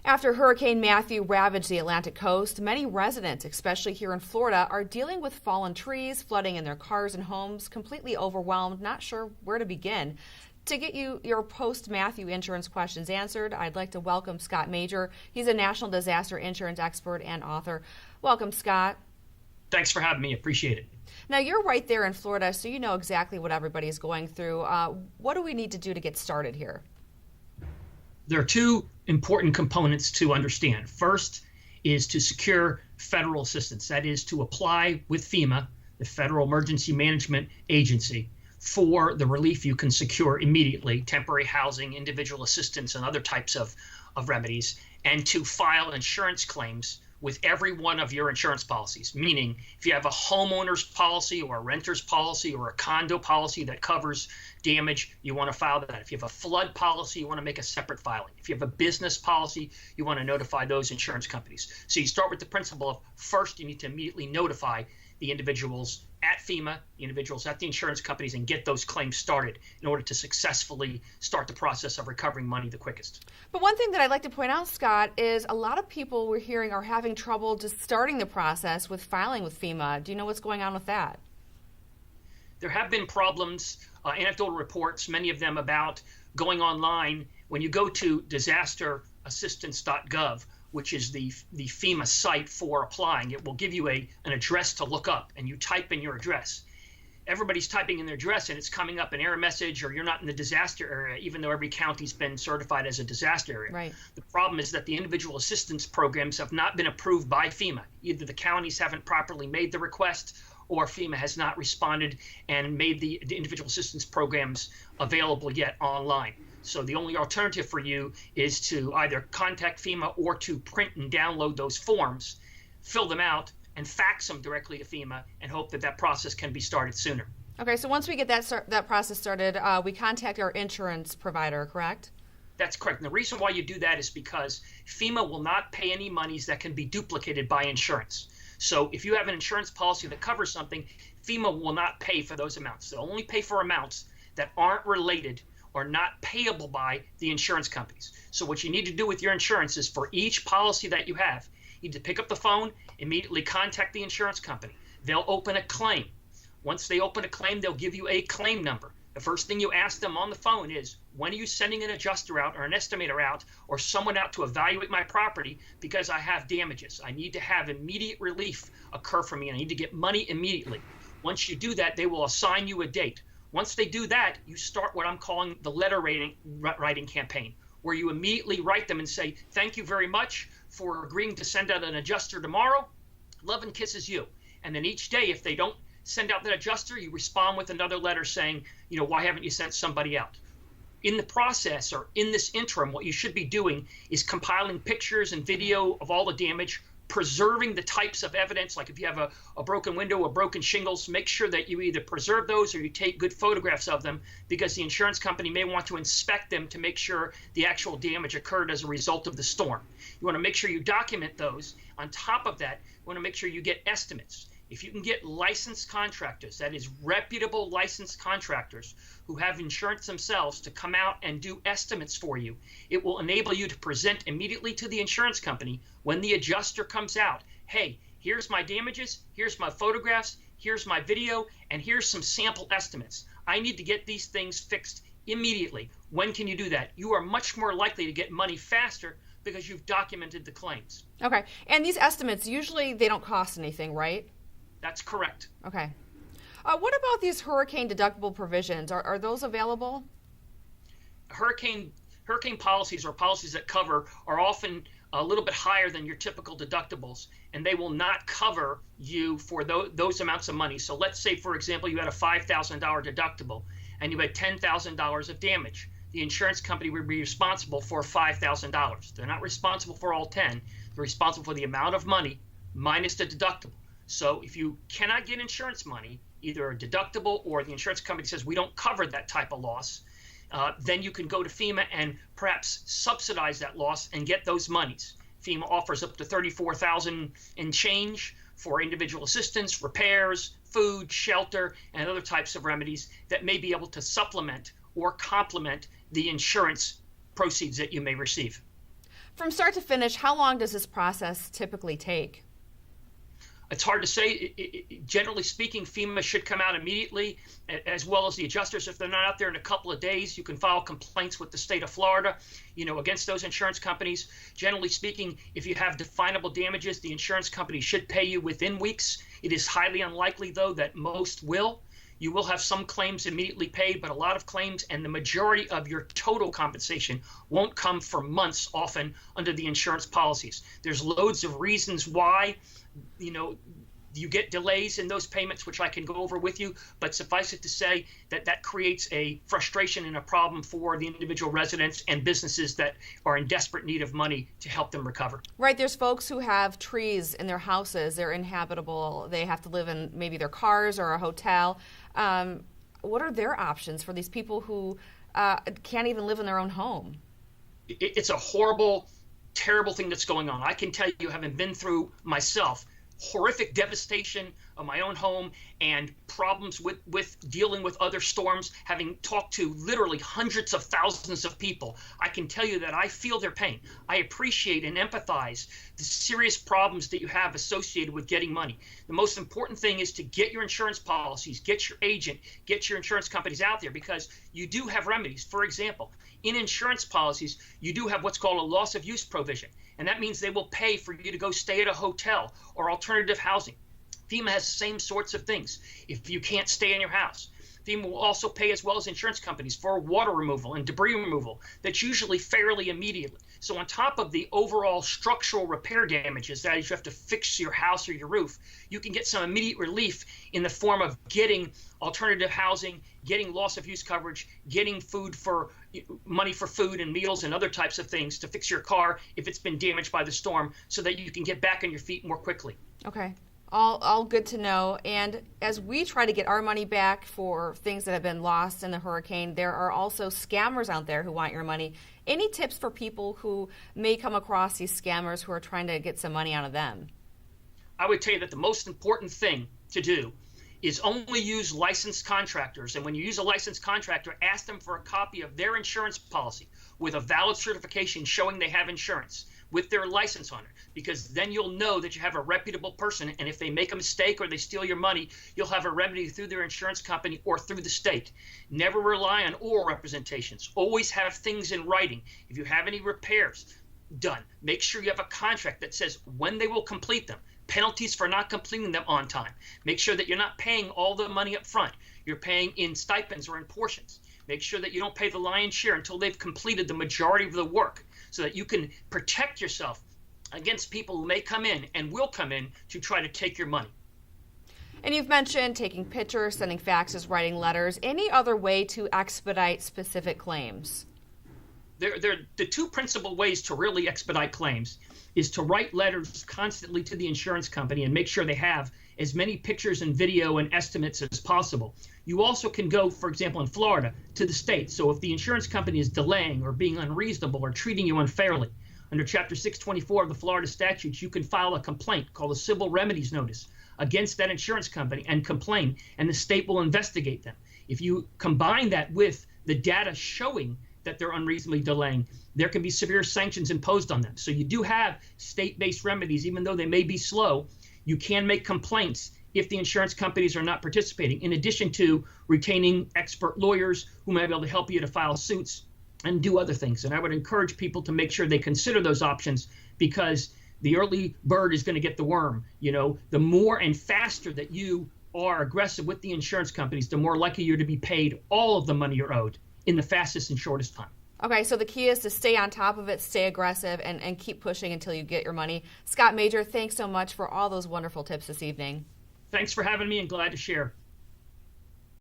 After Hurricane Matthew ravaged the Atlantic coast, many residents, especially here in Florida, are dealing with fallen trees, flooding in their cars and homes, completely overwhelmed, not sure where to begin. To get you your post-Matthew insurance questions answered, I'd like to welcome Scott Major. He's a national disaster insurance expert and author. Welcome, Scott. Thanks for having me. Appreciate it. Now, you're right there in Florida, so you know exactly what everybody's going through. What do we need to do to get started here? There are two important components to understand. First is to secure federal assistance. That is to apply with FEMA, the Federal Emergency Management Agency, for the relief you can secure immediately, temporary housing, individual assistance, and other types of remedies, and to file insurance claims with every one of your insurance policies. Meaning, if you have a homeowner's policy or a renter's policy or a condo policy that covers damage, you want to file that. If you have a flood policy, you want to make a separate filing. If you have a business policy, you want to notify those insurance companies. So you start with the principle of first, you need to immediately notify the individuals at FEMA, the individuals at the insurance companies, and get those claims started in order to successfully start the process of recovering money the quickest. But one thing that I'd like to point out, Scott, is a lot of people we're hearing are having trouble just starting the process with filing with FEMA. Do you know what's going on with that? There have been problems, anecdotal reports, many of them about going online. When you go to disasterassistance.gov, which is the FEMA site for applying, it will give you an address to look up, and you type in your address. Everybody's typing in their address, and it's coming up an error message, or you're not in the disaster area, even though every county's been certified as a disaster area. Right. The problem is that the individual assistance programs have not been approved by FEMA. Either the counties haven't properly made the request, or FEMA has not responded and made the individual assistance programs available yet online. So the only alternative for you is to either contact FEMA or to print and download those forms, fill them out, and fax them directly to FEMA and hope that that process can be started sooner. Okay, so once we get that process started, we contact our insurance provider, correct? That's correct. And the reason why you do that is because FEMA will not pay any monies that can be duplicated by insurance. So if you have an insurance policy that covers something, FEMA will not pay for those amounts. They'll only pay for amounts that aren't related or not payable by the insurance companies. So what you need to do with your insurance is for each policy that you have, you need to pick up the phone, immediately contact the insurance company. They'll open a claim. Once they open a claim, they'll give you a claim number. The first thing you ask them on the phone is, when are you sending an adjuster out or an estimator out or someone out to evaluate my property because I have damages? I need to have immediate relief occur for me, and I need to get money immediately. Once you do that, they will assign you a date. Once they do that, you start what I'm calling the letter writing campaign, where you immediately write them and say, thank you very much for agreeing to send out an adjuster tomorrow. Love and kisses, you. And then each day, if they don't send out that adjuster, you respond with another letter saying, why haven't you sent somebody out? In the process, or in this interim, what you should be doing is compiling pictures and video of all the damage, preserving the types of evidence, like if you have a broken window or broken shingles, make sure that you either preserve those or you take good photographs of them, because the insurance company may want to inspect them to make sure the actual damage occurred as a result of the storm. You want to make sure you document those. On top of that, you want to make sure you get estimates. If you can get licensed contractors, that is reputable licensed contractors who have insurance themselves, to come out and do estimates for you, it will enable you to present immediately to the insurance company when the adjuster comes out. Hey, here's my damages, here's my photographs, here's my video, and here's some sample estimates. I need to get these things fixed immediately. When can you do that? You are much more likely to get money faster because you've documented the claims. Okay, and these estimates, usually they don't cost anything, right? That's correct. Okay. What about these hurricane deductible provisions? Are those available? Hurricane policies, or policies that cover, are often a little bit higher than your typical deductibles, and they will not cover you for those amounts of money. So let's say, for example, you had a $5,000 deductible and you had $10,000 of damage. The insurance company would be responsible for $5,000. They're not responsible for all 10. They're responsible for the amount of money minus the deductible. So if you cannot get insurance money, either a deductible or the insurance company says we don't cover that type of loss, then you can go to FEMA and perhaps subsidize that loss and get those monies. FEMA offers up to $34,000 and change for individual assistance, repairs, food, shelter, and other types of remedies that may be able to supplement or complement the insurance proceeds that you may receive. From start to finish, how long does this process typically take? It's hard to say. Generally speaking, FEMA should come out immediately, as well as the adjusters. If they're not out there in a couple of days, you can file complaints with the state of Florida, against those insurance companies. Generally speaking, if you have definable damages, the insurance company should pay you within weeks. It is highly unlikely, though, that most will. You will have some claims immediately paid, but a lot of claims and the majority of your total compensation won't come for months often under the insurance policies. There's loads of reasons why, you get delays in those payments, which I can go over with you, but suffice it to say that creates a frustration and a problem for the individual residents and businesses that are in desperate need of money to help them recover. Right, there's folks who have trees in their houses, they're inhabitable, they have to live in maybe their cars or a hotel. What are their options for these people who can't even live in their own home? It's a horrible, terrible thing that's going on. I can tell you, having been through myself, horrific devastation of my own home and problems with dealing with other storms, having talked to literally hundreds of thousands of people, I can tell you that I feel their pain. I appreciate and empathize the serious problems that you have associated with getting money. The most important thing is to get your insurance policies, get your agent, get your insurance companies out there, because you do have remedies. For example, in insurance policies, you do have what's called a loss of use provision. And that means they will pay for you to go stay at a hotel or alternative housing. FEMA has the same sorts of things if you can't stay in your house. FEMA will also pay, as well as insurance companies, for water removal and debris removal. That's usually fairly immediately. So on top of the overall structural repair damages, that is, you have to fix your house or your roof, you can get some immediate relief in the form of getting alternative housing, getting loss of use coverage, getting money for food and meals and other types of things to fix your car if it's been damaged by the storm, so that you can get back on your feet more quickly. Okay. All good to know. And as we try to get our money back for things that have been lost in the hurricane, there are also scammers out there who want your money. Any tips for people who may come across these scammers who are trying to get some money out of them? I would tell you that the most important thing to do is only use licensed contractors. And when you use a licensed contractor, ask them for a copy of their insurance policy with a valid certification showing they have insurance with their license on it, because then you'll know that you have a reputable person, and if they make a mistake or they steal your money, you'll have a remedy through their insurance company or through the state. Never rely on oral representations. Always have things in writing. If you have any repairs done, make sure you have a contract that says when they will complete them, penalties for not completing them on time. Make sure that you're not paying all the money up front. You're paying in stipends or in portions. Make sure that you don't pay the lion's share until they've completed the majority of the work, so that you can protect yourself against people who may come in and will come in to try to take your money. And you've mentioned taking pictures, sending faxes, writing letters. Any other way to expedite specific claims? The two principal ways to really expedite claims is to write letters constantly to the insurance company and make sure they have as many pictures and video and estimates as possible. You also can go, for example, in Florida, to the state. So if the insurance company is delaying or being unreasonable or treating you unfairly, under Chapter 624 of the Florida statutes, you can file a complaint called a civil remedies notice against that insurance company and complain, and the state will investigate them. If you combine that with the data showing that they're unreasonably delaying, there can be severe sanctions imposed on them. So you do have state-based remedies, even though they may be slow. You can make complaints if the insurance companies are not participating, in addition to retaining expert lawyers who may be able to help you to file suits and do other things. And I would encourage people to make sure they consider those options, because the early bird is going to get the worm. The more and faster that you are aggressive with the insurance companies, the more likely you're to be paid all of the money you're owed in the fastest and shortest time. Okay, so the key is to stay on top of it, stay aggressive, and keep pushing until you get your money. Scott Major, thanks so much for all those wonderful tips this evening. Thanks for having me, and glad to share.